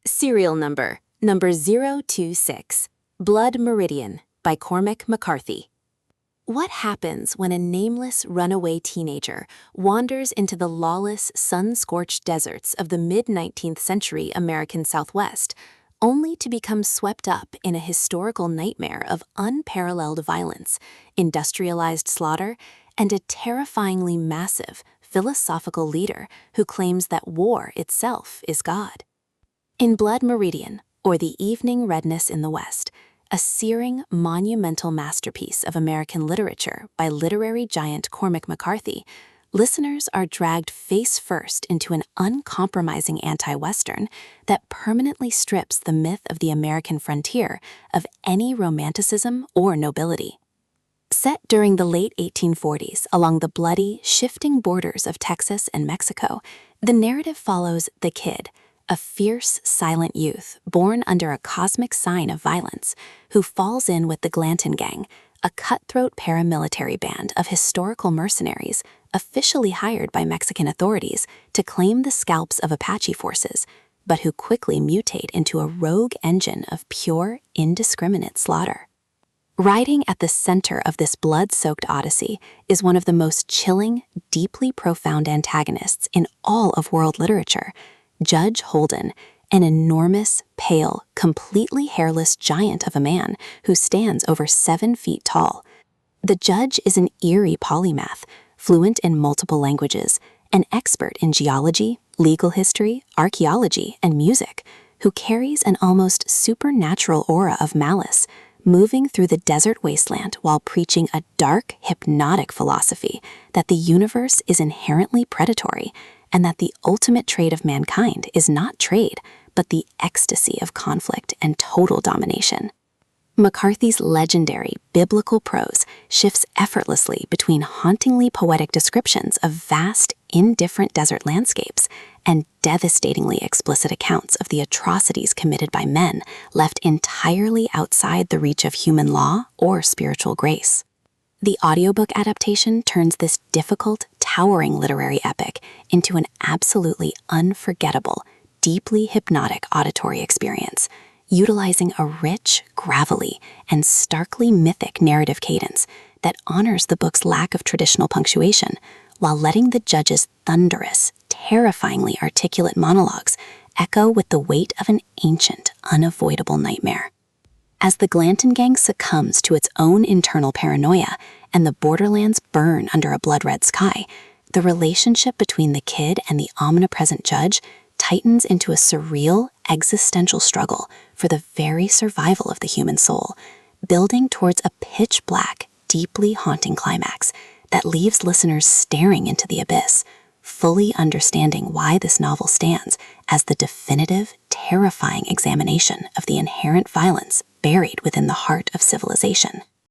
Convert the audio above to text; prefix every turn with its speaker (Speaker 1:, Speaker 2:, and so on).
Speaker 1: Serial number 026, Blood Meridian by Cormac McCarthy. What happens when a nameless runaway teenager wanders into the lawless, sun-scorched deserts of the mid-19th century American Southwest, only to become swept up in a historical nightmare of unparalleled violence, industrialized slaughter, and a terrifyingly massive, philosophical leader who claims that war itself is God? In Blood Meridian, or The Evening Redness in the West, a searing, monumental masterpiece of American literature by literary giant Cormac McCarthy, listeners are dragged face-first into an uncompromising anti-Western that permanently strips the myth of the American frontier of any romanticism or nobility. Set during the late 1840s along the bloody, shifting borders of Texas and Mexico, the narrative follows the kid, a fierce, silent youth born under a cosmic sign of violence, who falls in with the Glanton gang, a cutthroat paramilitary band of historical mercenaries officially hired by Mexican authorities to claim the scalps of Apache forces, but who quickly mutate into a rogue engine of pure, indiscriminate slaughter. Riding at the center of this blood-soaked odyssey is one of the most chilling, deeply profound antagonists in all of world literature, Judge Holden, an enormous, pale, completely hairless giant of a man who stands over 7 feet tall. The judge is an eerie polymath, fluent in multiple languages, an expert in geology, legal history, archaeology, and music, who carries an almost supernatural aura of malice, moving through the desert wasteland while preaching a dark, hypnotic philosophy that the universe is inherently predatory, and that the ultimate trait of mankind is not trade, but the ecstasy of conflict and total domination. McCarthy's legendary biblical prose shifts effortlessly between hauntingly poetic descriptions of vast, indifferent desert landscapes and devastatingly explicit accounts of the atrocities committed by men left entirely outside the reach of human law or spiritual grace. The audiobook adaptation turns this difficult, towering literary epic into an absolutely unforgettable, deeply hypnotic auditory experience, utilizing a rich, gravelly, and starkly mythic narrative cadence that honors the book's lack of traditional punctuation, while letting the judge's thunderous, terrifyingly articulate monologues echo with the weight of an ancient, unavoidable nightmare. As the Glanton gang succumbs to its own internal paranoia and the borderlands burn under a blood-red sky, the relationship between the kid and the omnipresent judge tightens into a surreal, existential struggle for the very survival of the human soul, building towards a pitch-black, deeply haunting climax that leaves listeners staring into the abyss, fully understanding why this novel stands as the definitive, terrifying examination of the inherent violence buried within the heart of civilization.